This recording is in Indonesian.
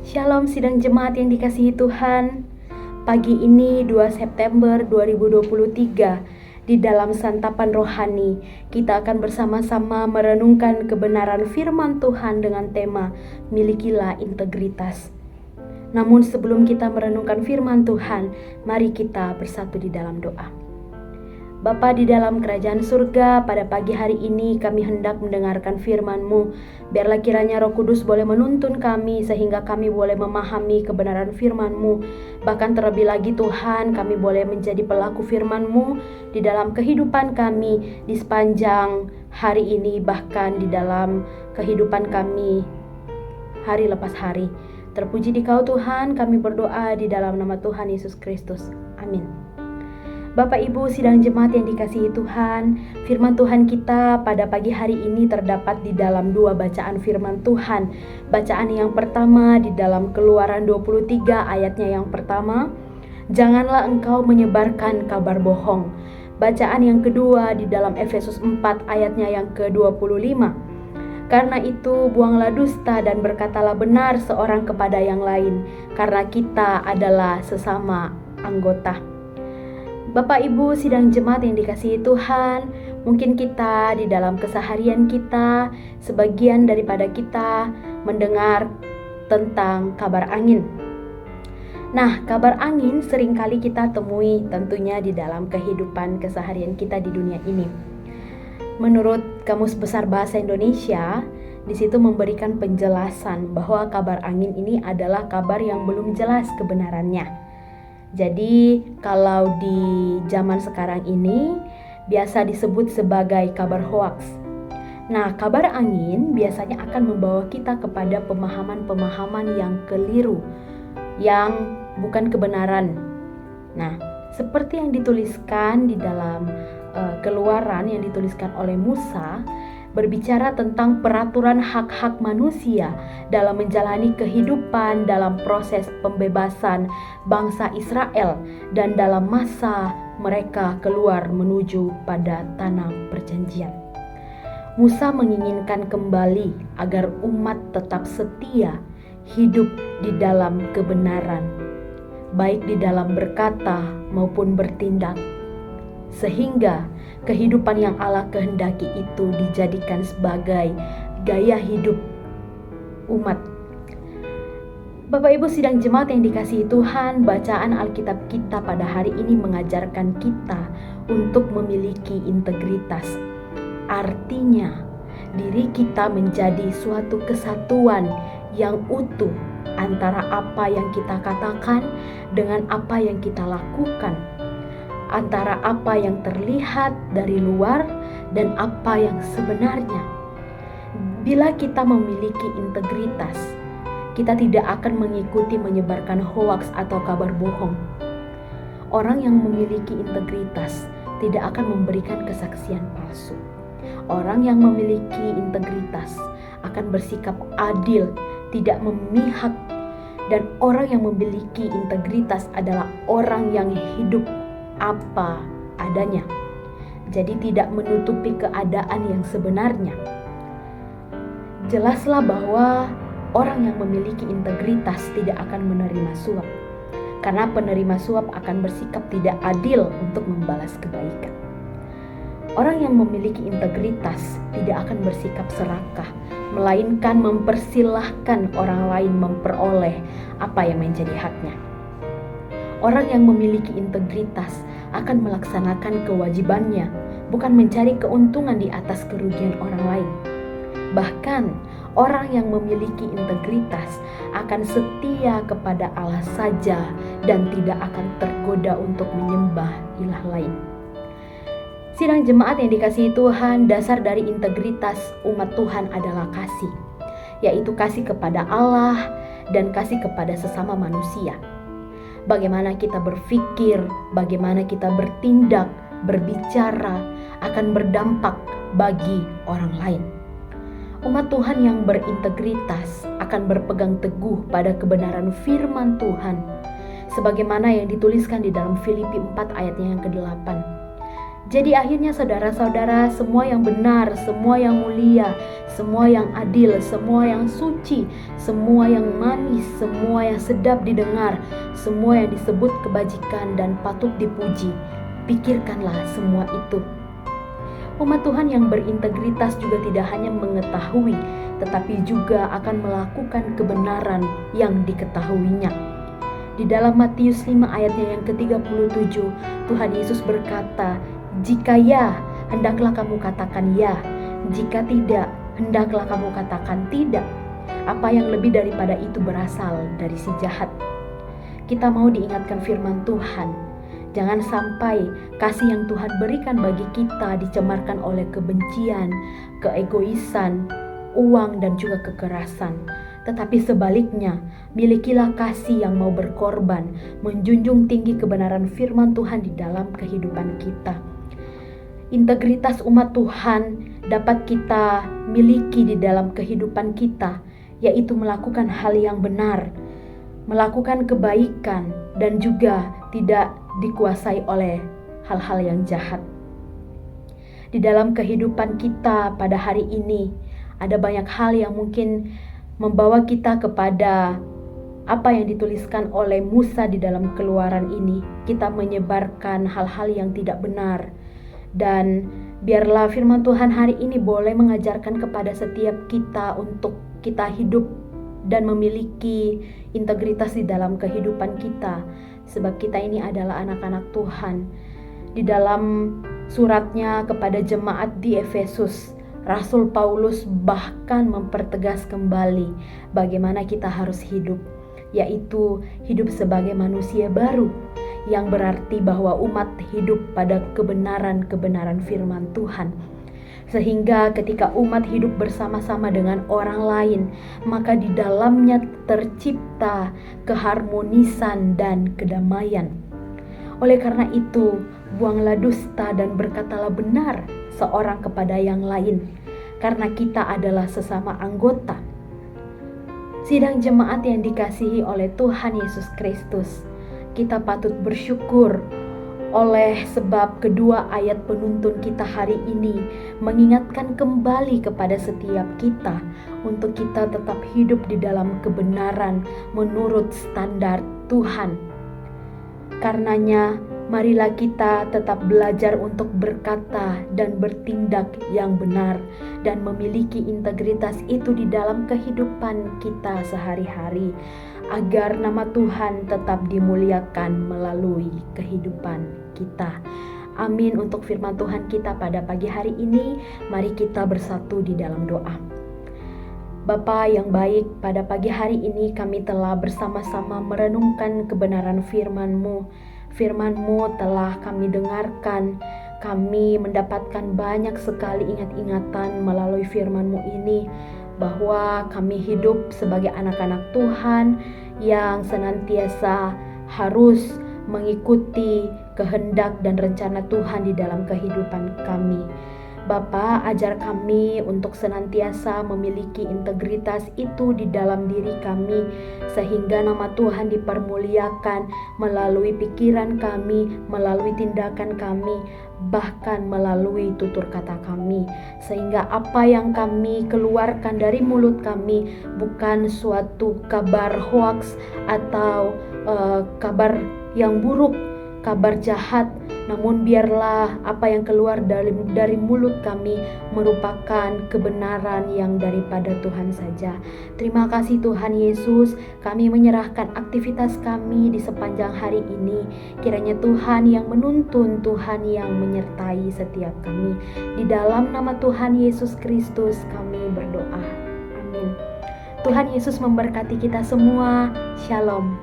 Shalom sidang jemaat yang dikasihi Tuhan. Pagi ini 2 September 2023, di dalam santapan rohani kita akan bersama-sama merenungkan kebenaran firman Tuhan dengan tema Milikilah Integritas. Namun sebelum kita merenungkan firman Tuhan, mari kita bersatu di dalam doa. Bapa di dalam kerajaan surga, pada pagi hari ini kami hendak mendengarkan firman-Mu. Biarlah kiranya Roh Kudus boleh menuntun kami sehingga kami boleh memahami kebenaran firman-Mu. Bahkan terlebih lagi Tuhan, kami boleh menjadi pelaku firman-Mu di dalam kehidupan kami di sepanjang hari ini, bahkan di dalam kehidupan kami hari lepas hari. Terpuji Dikau Tuhan, kami berdoa di dalam nama Tuhan Yesus Kristus. Amin. Bapak Ibu sidang jemaat yang dikasihi Tuhan, firman Tuhan kita pada pagi hari ini terdapat di dalam dua bacaan firman Tuhan. Bacaan yang pertama di dalam Keluaran 23 ayatnya yang pertama, janganlah engkau menyebarkan kabar bohong. Bacaan yang kedua di dalam Efesus 4 ayatnya yang ke-25. Karena itu buanglah dusta dan berkatalah benar seorang kepada yang lain, karena kita adalah sesama anggota. Bapak Ibu sidang jemaat yang dikasihi Tuhan, mungkin kita di dalam keseharian kita, sebagian daripada kita mendengar tentang kabar angin. Nah, kabar angin seringkali kita temui tentunya di dalam kehidupan keseharian kita di dunia ini. Menurut Kamus Besar Bahasa Indonesia, di situ memberikan penjelasan bahwa kabar angin ini adalah kabar yang belum jelas kebenarannya. Jadi kalau di zaman sekarang ini biasa disebut sebagai kabar hoaks. Nah, kabar angin biasanya akan membawa kita kepada pemahaman-pemahaman yang keliru, yang bukan kebenaran. Nah, seperti yang dituliskan di dalam Keluaran yang dituliskan oleh Musa, berbicara tentang peraturan hak-hak manusia dalam menjalani kehidupan dalam proses pembebasan bangsa Israel dan dalam masa mereka keluar menuju pada tanah perjanjian. Musa menginginkan kembali agar umat tetap setia hidup di dalam kebenaran, baik di dalam berkata maupun bertindak, sehingga kehidupan yang Allah kehendaki itu dijadikan sebagai gaya hidup umat. Bapak Ibu sidang jemaat yang dikasihi Tuhan, bacaan Alkitab kita pada hari ini mengajarkan kita untuk memiliki integritas. Artinya, diri kita menjadi suatu kesatuan yang utuh antara apa yang kita katakan dengan apa yang kita lakukan, antara apa yang terlihat dari luar dan apa yang sebenarnya. Bila kita memiliki integritas, kita tidak akan mengikuti menyebarkan hoaks atau kabar bohong. Orang yang memiliki integritas tidak akan memberikan kesaksian palsu. Orang yang memiliki integritas akan bersikap adil, tidak memihak. Dan orang yang memiliki integritas adalah orang yang hidup apa adanya. Jadi tidak menutupi keadaan yang sebenarnya. Jelaslah bahwa orang yang memiliki integritas tidak akan menerima suap, karena penerima suap akan bersikap tidak adil untuk membalas kebaikan. Orang yang memiliki integritas tidak akan bersikap serakah, melainkan mempersilahkan orang lain memperoleh apa yang menjadi haknya. Orang yang memiliki integritas akan melaksanakan kewajibannya, bukan mencari keuntungan di atas kerugian orang lain. Bahkan, orang yang memiliki integritas akan setia kepada Allah saja dan tidak akan tergoda untuk menyembah ilah lain. Sidang jemaat yang dikasihi Tuhan, dasar dari integritas umat Tuhan adalah kasih, yaitu kasih kepada Allah dan kasih kepada sesama manusia. Bagaimana kita berpikir, bagaimana kita bertindak, berbicara akan berdampak bagi orang lain. Umat Tuhan yang berintegritas akan berpegang teguh pada kebenaran firman Tuhan, sebagaimana yang dituliskan di dalam Filipi 4 ayatnya yang ke-8. Jadi akhirnya saudara-saudara, semua yang benar, semua yang mulia, semua yang adil, semua yang suci, semua yang manis, semua yang sedap didengar, semua yang disebut kebajikan dan patut dipuji, pikirkanlah semua itu. Umat Tuhan yang berintegritas juga tidak hanya mengetahui, tetapi juga akan melakukan kebenaran yang diketahuinya. Di dalam Matius 5 ayatnya yang ke-37, Tuhan Yesus berkata, "Jika ya, hendaklah kamu katakan ya. Jika tidak, hendaklah kamu katakan tidak. Apa yang lebih daripada itu berasal dari si jahat." Kita mau diingatkan firman Tuhan. Jangan sampai kasih yang Tuhan berikan bagi kita dicemarkan oleh kebencian, keegoisan, uang, dan juga kekerasan. Tetapi sebaliknya, milikilah kasih yang mau berkorban, menjunjung tinggi kebenaran firman Tuhan di dalam kehidupan kita. Integritas umat Tuhan dapat kita miliki di dalam kehidupan kita, yaitu melakukan hal yang benar, melakukan kebaikan, dan juga tidak dikuasai oleh hal-hal yang jahat. Di dalam kehidupan kita pada hari ini, ada banyak hal yang mungkin membawa kita kepada apa yang dituliskan oleh Musa di dalam Keluaran ini. Kita menyebarkan hal-hal yang tidak benar. Dan biarlah firman Tuhan hari ini boleh mengajarkan kepada setiap kita untuk kita hidup dan memiliki integritas di dalam kehidupan kita, sebab kita ini adalah anak-anak Tuhan. Di dalam suratnya kepada jemaat di Efesus, Rasul Paulus bahkan mempertegas kembali bagaimana kita harus hidup, yaitu hidup sebagai manusia baru, yang berarti bahwa umat hidup pada kebenaran-kebenaran firman Tuhan. Sehingga ketika umat hidup bersama-sama dengan orang lain, maka di dalamnya tercipta keharmonisan dan kedamaian. Oleh karena itu, buanglah dusta dan berkatalah benar seorang kepada yang lain, karena kita adalah sesama anggota. Sidang jemaat yang dikasihi oleh Tuhan Yesus Kristus, kita patut bersyukur oleh sebab kedua ayat penuntun kita hari ini mengingatkan kembali kepada setiap kita untuk kita tetap hidup di dalam kebenaran menurut standar Tuhan. Karenanya, marilah kita tetap belajar untuk berkata dan bertindak yang benar dan memiliki integritas itu di dalam kehidupan kita sehari-hari, agar nama Tuhan tetap dimuliakan melalui kehidupan kita. Amin. Untuk firman Tuhan kita pada pagi hari ini, mari kita bersatu di dalam doa. Bapa yang baik, pada pagi hari ini kami telah bersama-sama merenungkan kebenaran firman-Mu. Firman-Mu telah kami dengarkan, kami mendapatkan banyak sekali ingat-ingatan melalui firman-Mu ini, bahwa kami hidup sebagai anak-anak Tuhan yang senantiasa harus mengikuti kehendak dan rencana Tuhan di dalam kehidupan kami. Bapa, ajar kami untuk senantiasa memiliki integritas itu di dalam diri kami, sehingga nama Tuhan dipermuliakan melalui pikiran kami, melalui tindakan kami, bahkan melalui tutur kata kami, sehingga apa yang kami keluarkan dari mulut kami bukan suatu kabar hoaks atau kabar yang buruk, kabar jahat, namun biarlah apa yang keluar dari mulut kami merupakan kebenaran yang daripada Tuhan saja. Terima kasih Tuhan Yesus, kami menyerahkan aktivitas kami di sepanjang hari ini. Kiranya Tuhan yang menuntun, Tuhan yang menyertai setiap kami. Di dalam nama Tuhan Yesus Kristus kami berdoa. Amin. Tuhan Yesus memberkati kita semua. Shalom.